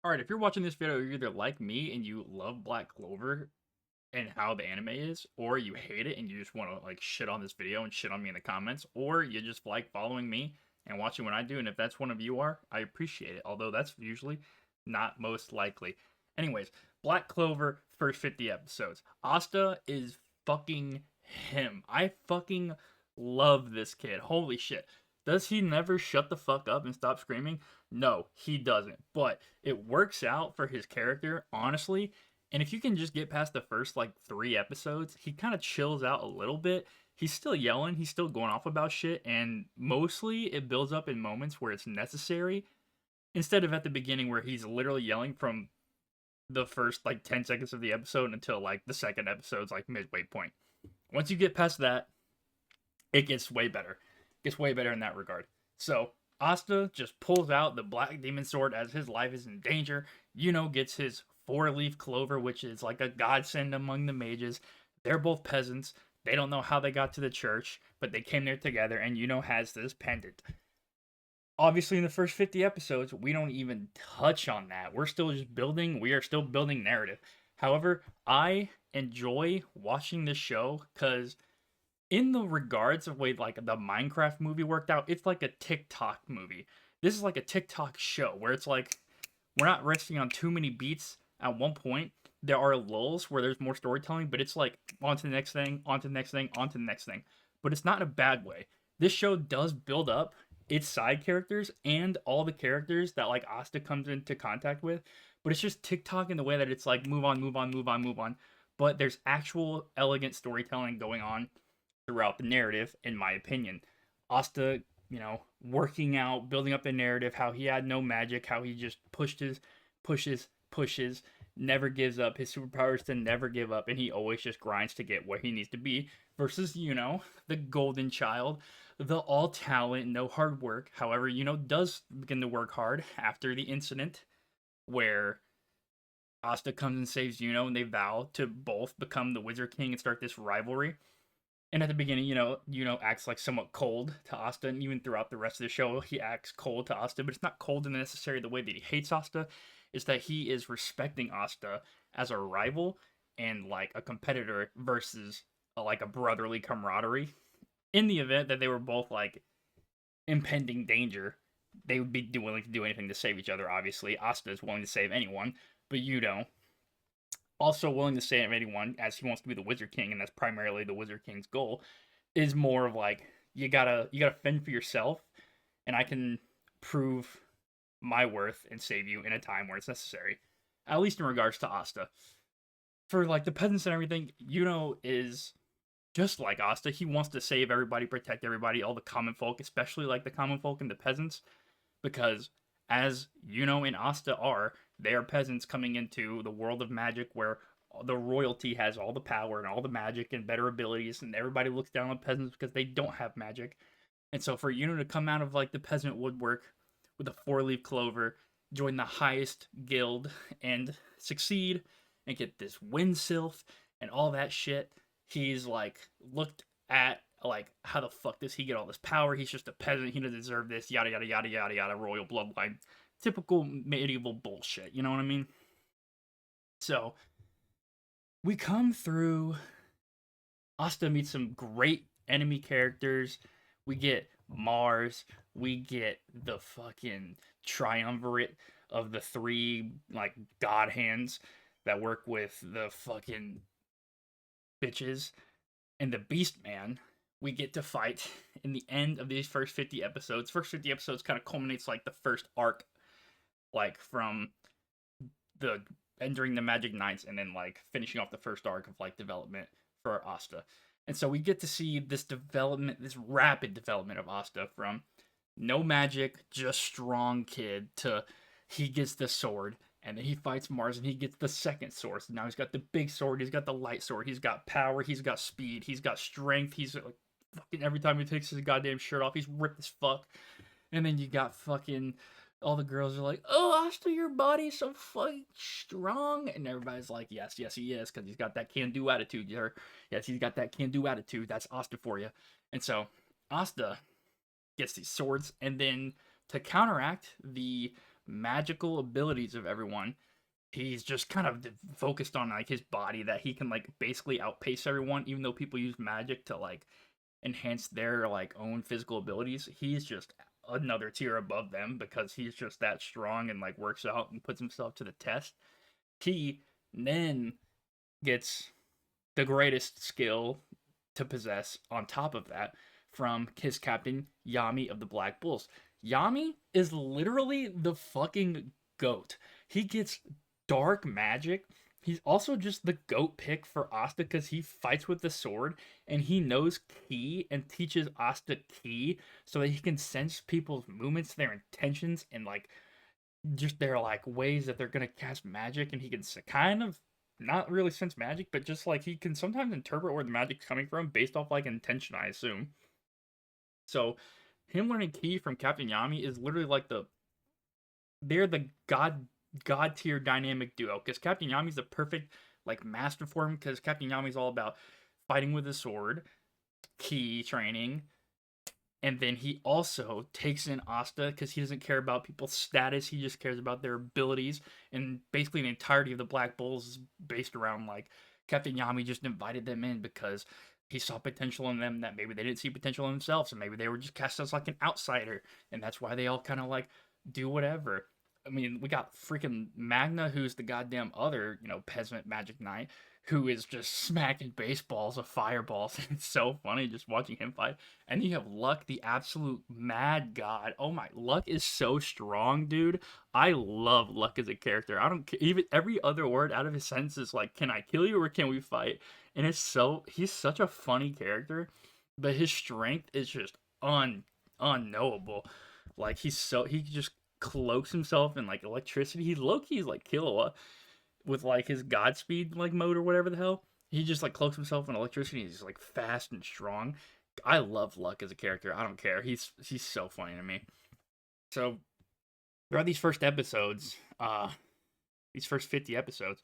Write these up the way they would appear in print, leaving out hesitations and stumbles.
Alright, if you're watching this video, you're either like me and you love Black Clover and how the anime is, or you hate it and you just want to like shit on this video and shit on me in the comments, or you just like following me and watching what I do. And if that's one of you are, I appreciate it. Although that's usually not most likely. Anyways, Black Clover first 50 episodes. Asta is fucking him. I fucking love this kid. Holy shit. Does he never shut the fuck up and stop screaming? No, he doesn't. But it works out for his character, honestly. And if you can just get past the first like 3 episodes, he kind of chills out a little bit. He's still yelling, he's still going off about shit, and mostly it builds up in moments where it's necessary instead of at the beginning where he's literally yelling from the first like 10 seconds of the episode until like the second episode's like midway point. Once you get past that, it gets way better. It gets way better in that regard. So Asta just pulls out the Black Demon Sword as his life is in danger. Gets his four-leaf clover, which is like a godsend among the mages. They're both peasants. They don't know how they got to the church, but they came there together, and has this pendant. Obviously, in the first 50 episodes, we don't even touch on that. We're still just building, we are still building narrative. However, I enjoy watching this show because in the regards of way like the Minecraft movie worked out, it's like a TikTok movie. This is like a TikTok show where it's like we're not resting on too many beats at one point. There are lulls where there's more storytelling, but it's like on to the next thing, on to the next thing, on to the next thing. But it's not in a bad way. This show does build up its side characters and all the characters that like Asta comes into contact with. But it's just TikTok in the way that it's like move on, move on, move on, move on. But there's actual elegant storytelling going on throughout the narrative, in my opinion. Asta, working out, building up the narrative, how he had no magic, how he just pushes, never gives up. His superpower is to never give up, and he always just grinds to get where he needs to be. Versus, the golden child, the all talent, no hard work. However, does begin to work hard after the incident where Asta comes and saves and they vow to both become the Wizard King and start this rivalry. And at the beginning, acts like somewhat cold to Asta, and even throughout the rest of the show, he acts cold to Asta, but it's not cold in necessarily the way that he hates Asta. It's that he is respecting Asta as a rival and like a competitor versus like a brotherly camaraderie. In the event that they were both like impending danger, they would be willing to do anything to save each other. Obviously, Asta is willing to save anyone, but also willing to save anyone as he wants to be the Wizard King, and that's primarily the Wizard King's goal, is more of like you gotta fend for yourself, and I can prove my worth and save you in a time where it's necessary. At least in regards to Asta. For like the peasants and everything, is just like Asta. He wants to save everybody, protect everybody, all the common folk, especially like the common folk and the peasants, because as and Asta are, they are peasants coming into the world of magic where the royalty has all the power and all the magic and better abilities, and everybody looks down on peasants because they don't have magic. And so for to come out of like the peasant woodwork with a four-leaf clover, join the highest guild and succeed and get this wind sylph and all that shit, he's like looked at like, how the fuck does he get all this power? He's just a peasant. He doesn't deserve this. Yada yada yada yada yada. Royal bloodline, typical medieval bullshit. You know what I mean? So we come through. Asta meets some great enemy characters. We get Mars. We get the fucking triumvirate of the three like god hands that work with the fucking bitches and the Beast Man. We get to fight in the end of these first 50 episodes. First 50 episodes kind of culminates like the first arc, like from the entering the Magic Knights and then like finishing off the first arc of like development for Asta. And so we get to see this development, this rapid development of Asta from no magic, just strong kid to he gets the sword and then he fights Mars and he gets the second sword. So now he's got the big sword, he's got the light sword, he's got power, he's got speed, he's got strength, he's like fucking every time he takes his goddamn shirt off, he's ripped as fuck. And then you got fucking all the girls are like, "Oh, Asta, your body's so fucking strong," and everybody's like, "Yes, yes, he is, because he's got that can-do attitude." Yes, he's got that can-do attitude. That's Asta for you. And so Asta gets these swords, and then to counteract the magical abilities of everyone. He's just kind of focused on like his body, that he can like basically outpace everyone, even though people use magic to like enhance their like own physical abilities. He's just another tier above them because he's just that strong and like works out and puts himself to the test. He then gets the greatest skill to possess on top of that from his captain Yami of the Black Bulls. Yami is literally the fucking goat. He gets dark magic. He's also just the goat pick for Asta because he fights with the sword and he knows ki and teaches Asta ki so that he can sense people's movements, their intentions, and like just their like ways that they're gonna cast magic, and he can kind of not really sense magic, but just like he can sometimes interpret where the magic's coming from based off like intention, I assume. So him learning ki from Captain Yami is literally like they're the god tier dynamic duo because Captain Yami's the perfect like master for him because Captain Yami's all about fighting with a sword, ki training, and then he also takes in Asta because he doesn't care about people's status. He just cares about their abilities. And basically, the entirety of the Black Bulls is based around like Captain Yami just invited them in because he saw potential in them that maybe they didn't see potential in themselves. And maybe they were just cast as like an outsider. And that's why they all kind of like do whatever. I mean, we got freaking Magna, who's the goddamn other, peasant magic knight, who is just smacking baseballs of fireballs. It's so funny just watching him fight. And you have Luck, the absolute mad god. Oh my, Luck is so strong, dude. I love Luck as a character. I don't care. Even every other word out of his sentence is like, can I kill you or can we fight? And he's such a funny character, but his strength is just unknowable. Like, he just cloaks himself in like electricity. He's low key, he's like Killua with like his Godspeed like mode or whatever the hell. He just like cloaks himself in electricity. He's like fast and strong. I love Luck as a character. I don't care. He's so funny to me. So throughout these first episodes, these first 50 episodes,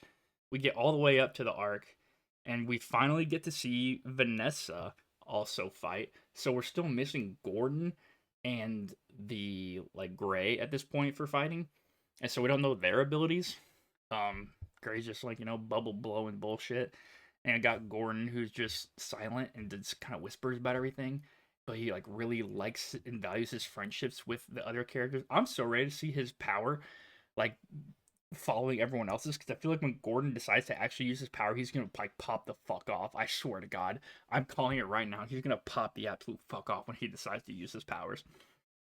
we get all the way up to the arc, and we finally get to see Vanessa also fight. So we're still missing Gordon and the like Gray at this point for fighting, and so we don't know their abilities. Gray's just like bubble blowing bullshit, and I got Gordon who's just silent and just kind of whispers about everything, but he like really likes and values his friendships with the other characters. I'm so ready to see his power, like following everyone else's, because I feel like when Gordon decides to actually use his power, he's gonna like pop the fuck off. I swear to God, I'm calling it right now. He's gonna pop the absolute fuck off when he decides to use his powers.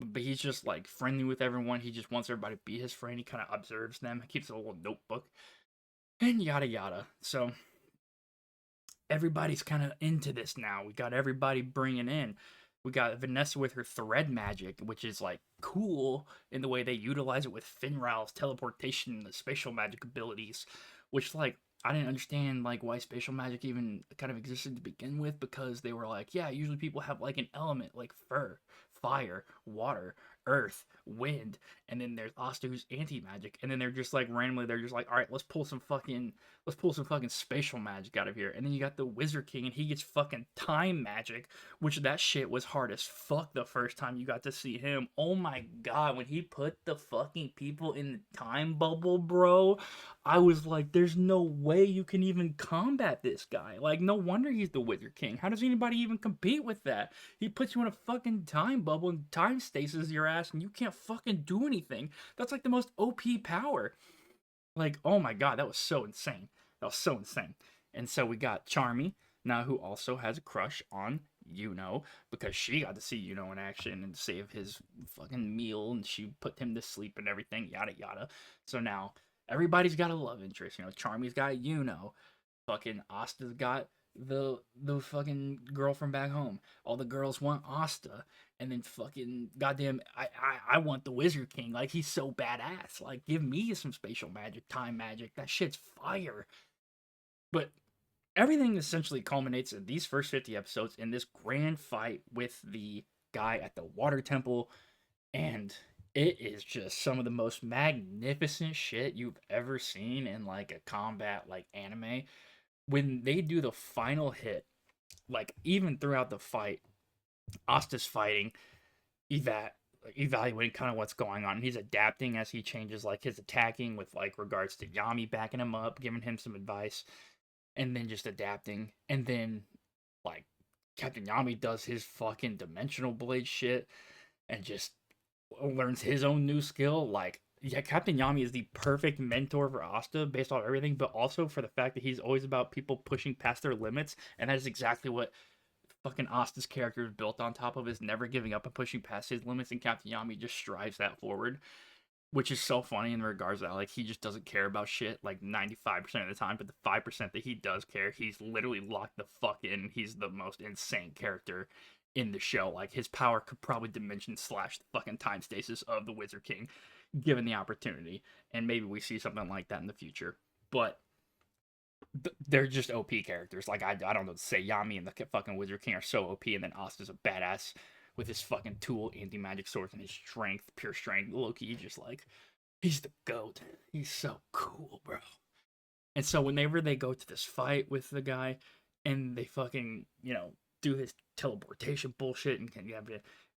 But he's just like friendly with everyone. He just wants everybody to be his friend. He kind of observes them. He keeps a little notebook and yada yada. So everybody's kind of into this now. We got everybody bringing in. We got Vanessa with her thread magic, which is like cool in the way they utilize it with Finral's teleportation and the spatial magic abilities, which like I didn't understand like why spatial magic even kind of existed to begin with, because they were like, yeah, usually people have like an element like fire, water, earth, wind, and then there's Asta who's anti-magic, and then they're just like randomly they're just like, all right, let's pull some fucking spatial magic out of here. And then you got the Wizard King, and he gets fucking time magic, which that shit was hard as fuck the first time you got to see him. Oh my god, when he put the fucking people in the time bubble, bro, I was like, there's no way you can even combat this guy. Like, no wonder he's the Wizard King. How does anybody even compete with that? He puts you in a fucking time bubble and time stasis your ass, and you can't fucking do anything. That's like the most OP power. Like, oh my god, that was so insane. That was so insane. And so we got Charmy now, who also has a crush on because she got to see in action and save his fucking meal, and she put him to sleep and everything, yada yada. So now everybody's got a love interest. Charmy's got fucking Asta's got the fucking girl from back home. All the girls want Asta, and then fucking goddamn, I want the Wizard King. Like, he's so badass. Like, give me some spatial magic, time magic. That shit's fire. But everything essentially culminates in these first 50 episodes in this grand fight with the guy at the water temple, and it is just some of the most magnificent shit you've ever seen in like a combat like anime. When they do the final hit, like even throughout the fight, Asta's fighting Yvette, evaluating kind of what's going on. He's adapting as he changes like his attacking with like regards to Yami backing him up, giving him some advice, and then just adapting. And then like Captain Yami does his fucking dimensional blade shit and just learns his own new skill. Like, yeah, Captain Yami is the perfect mentor for Asta based on everything, but also for the fact that he's always about people pushing past their limits, and that is exactly what fucking Asta's character is built on top of, is never giving up and pushing past his limits, and Captain Yami just strives that forward, which is so funny in regards to that, like, he just doesn't care about shit like 95% of the time, but the 5% that he does care, he's literally locked the fuck in. He's the most insane character in the show. Like, his power could probably dimension slash the fucking time stasis of the Wizard King, given the opportunity, and maybe we see something like that in the future. But they're just OP characters. Like, I don't know what to say. Yami and the fucking Wizard King are so OP, and then Asta's a badass with his fucking tool, anti-magic swords, and his strength, pure strength. Loki, just like, he's the goat. He's so cool, bro. And so whenever they go to this fight with the guy, and they fucking, do his teleportation bullshit, and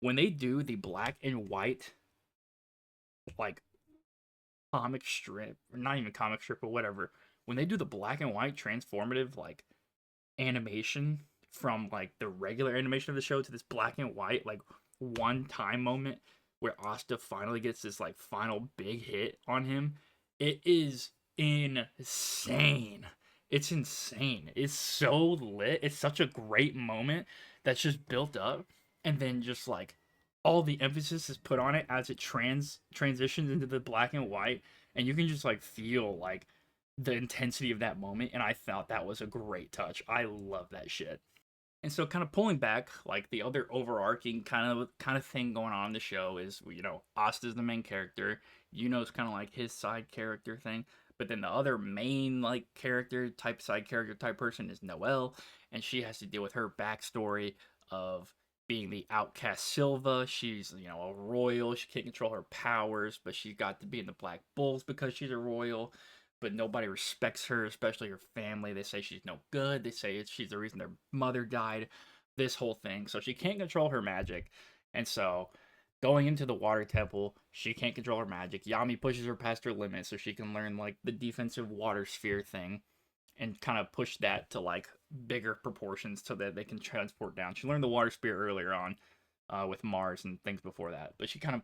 when they do the black and white, like, comic strip, or not even comic strip, but whatever, when they do the black and white transformative, like, animation from, like, the regular animation of the show to this black and white, like, one time moment where Asta finally gets this, like, final big hit on him, it is insane. It's insane. It's so lit. It's such a great moment that's just built up, and then just like all the emphasis is put on it as it transitions into the black and white, and you can just like feel like the intensity of that moment, and I thought that was a great touch. I love that shit. And so kind of pulling back, like the other overarching kind of thing going on in the show is, Asta's the main character. It's kind of like his side character thing. But then the other main like character type, side character type person is Noelle, and she has to deal with her backstory of being the outcast Silva. She's, a royal. She can't control her powers, but she got to be in the Black Bulls because she's a royal. But nobody respects her, especially her family. They say she's no good. They say she's the reason their mother died. This whole thing. So she can't control her magic. And so going into the water temple, she can't control her magic. Yami pushes her past her limit so she can learn like the defensive water sphere thing and kind of push that to like bigger proportions so that they can transport down. She learned the water sphere earlier on with Mars and things before that, but she kind of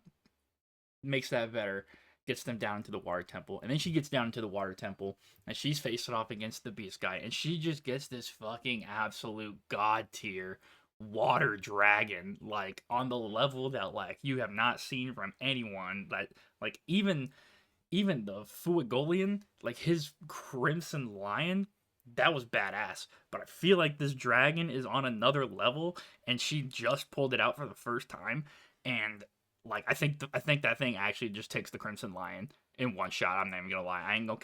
makes that better, gets them down to the water temple, and then she gets down into the water temple, and she's facing off against the beast guy, and she just gets this fucking absolute god tier water dragon, like on the level that like you have not seen from anyone. That like even the Fuegolian, like his Crimson Lion, that was badass. But I feel like this dragon is on another level, and she just pulled it out for the first time, and like I think that thing actually just takes the Crimson Lion in one shot. I'm not even gonna lie. I ain't gonna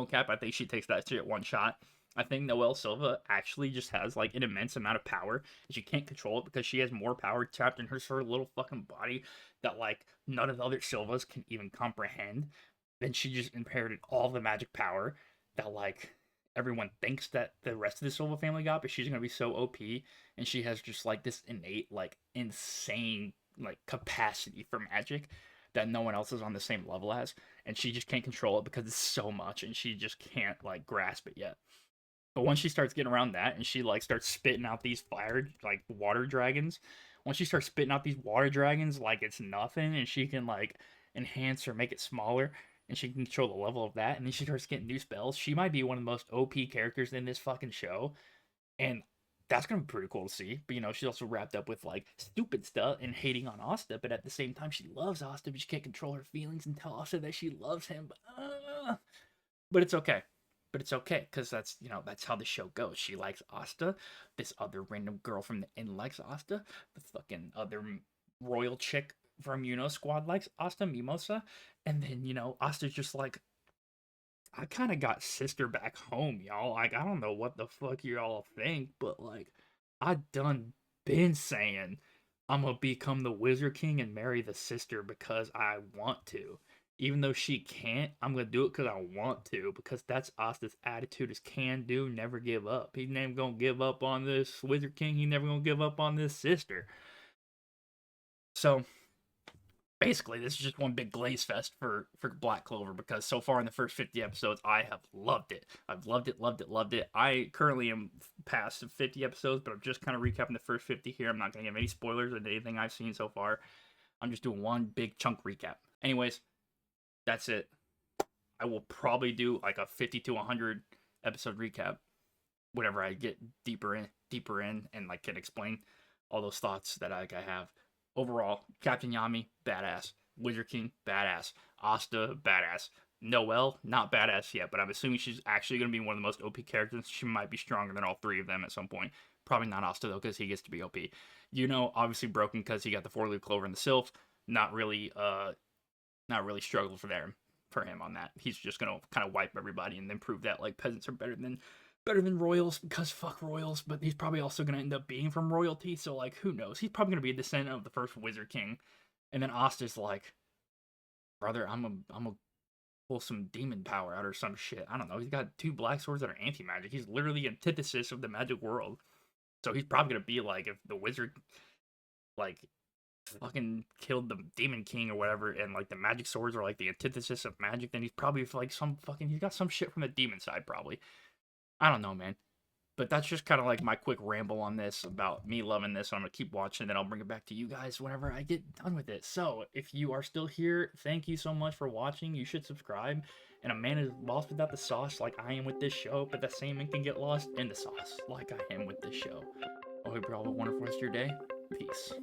cap. I think she takes that shit one shot. I think Noelle Silva actually just has like an immense amount of power, and she can't control it because she has more power trapped in her little fucking body that like none of the other Silvas can even comprehend. Then she just inherited all the magic power that like everyone thinks that the rest of the Silva family got, but she's gonna be so OP, and she has just like this innate, like insane like capacity for magic that no one else is on the same level as, and she just can't control it because it's so much, and she just can't like grasp it yet. But once she starts getting around that, and she like starts spitting out these fire like water dragons, once she starts spitting out these water dragons like it's nothing, and she can like enhance or make it smaller, and she can control the level of that, and then she starts getting new spells. She might be one of the most OP characters in this fucking show, and that's gonna be pretty cool to see. But she's also wrapped up with like stupid stuff and hating on Asta, but at the same time she loves Asta, but she can't control her feelings and tell Asta that she loves him. But it's okay. But it's okay, because that's how the show goes. She likes Asta. This other random girl from the inn likes Asta. The fucking other royal chick from Squad likes Asta Mimosa. And then, Asta's just like, I kind of got sister back home, y'all. Like, I don't know what the fuck y'all think, but like, I done been saying I'm gonna become the Wizard King and marry the sister because I want to. Even though she can't, I'm gonna do it because I want to, because that's Asta's attitude, is can do, never give up. He never gonna give up on this Wizard King, he never gonna give up on this sister. So basically this is just one big glaze fest for Black Clover, because so far in the first 50 episodes I have loved it. I've loved it, loved it, loved it. I currently am past 50 episodes, but I'm just kind of recapping the first 50 here. I'm not going to give any spoilers or anything I've seen so far. I'm just doing one big chunk recap. Anyways, that's it. I will probably do like a 50 to 100 episode recap whenever I get deeper in, and like can explain all those thoughts that I have. Overall, Captain Yami, badass. Wizard King, badass. Asta, badass. Noelle, not badass yet, but I'm assuming she's actually going to be one of the most OP characters. She might be stronger than all three of them at some point. Probably not Asta, though, because he gets to be OP. Obviously broken because he got the 4-leaf clover and the sylph. Not really struggled for him on that. He's just going to kind of wipe everybody and then prove that, like, peasants are better than royals, because fuck royals, but he's probably also going to end up being from royalty, so, like, who knows? He's probably going to be a descendant of the first Wizard King. And then Asta's like, brother, I'm a pull some demon power out or some shit. I don't know. He's got 2 black swords that are anti-magic. He's literally the antithesis of the magic world. So he's probably going to be like, if the wizard, like, fucking killed the demon king or whatever, and, like, the magic swords are, like, the antithesis of magic, then he's probably, like, he's got some shit from the demon side, probably. I don't know, man. But that's just kind of like my quick ramble on this about me loving this. I'm going to keep watching, and then I'll bring it back to you guys whenever I get done with it. So, if you are still here, thank you so much for watching. You should subscribe. And a man is lost without the sauce like I am with this show, but that same man can get lost in the sauce like I am with this show. I hope you all have a wonderful rest of your day. Peace.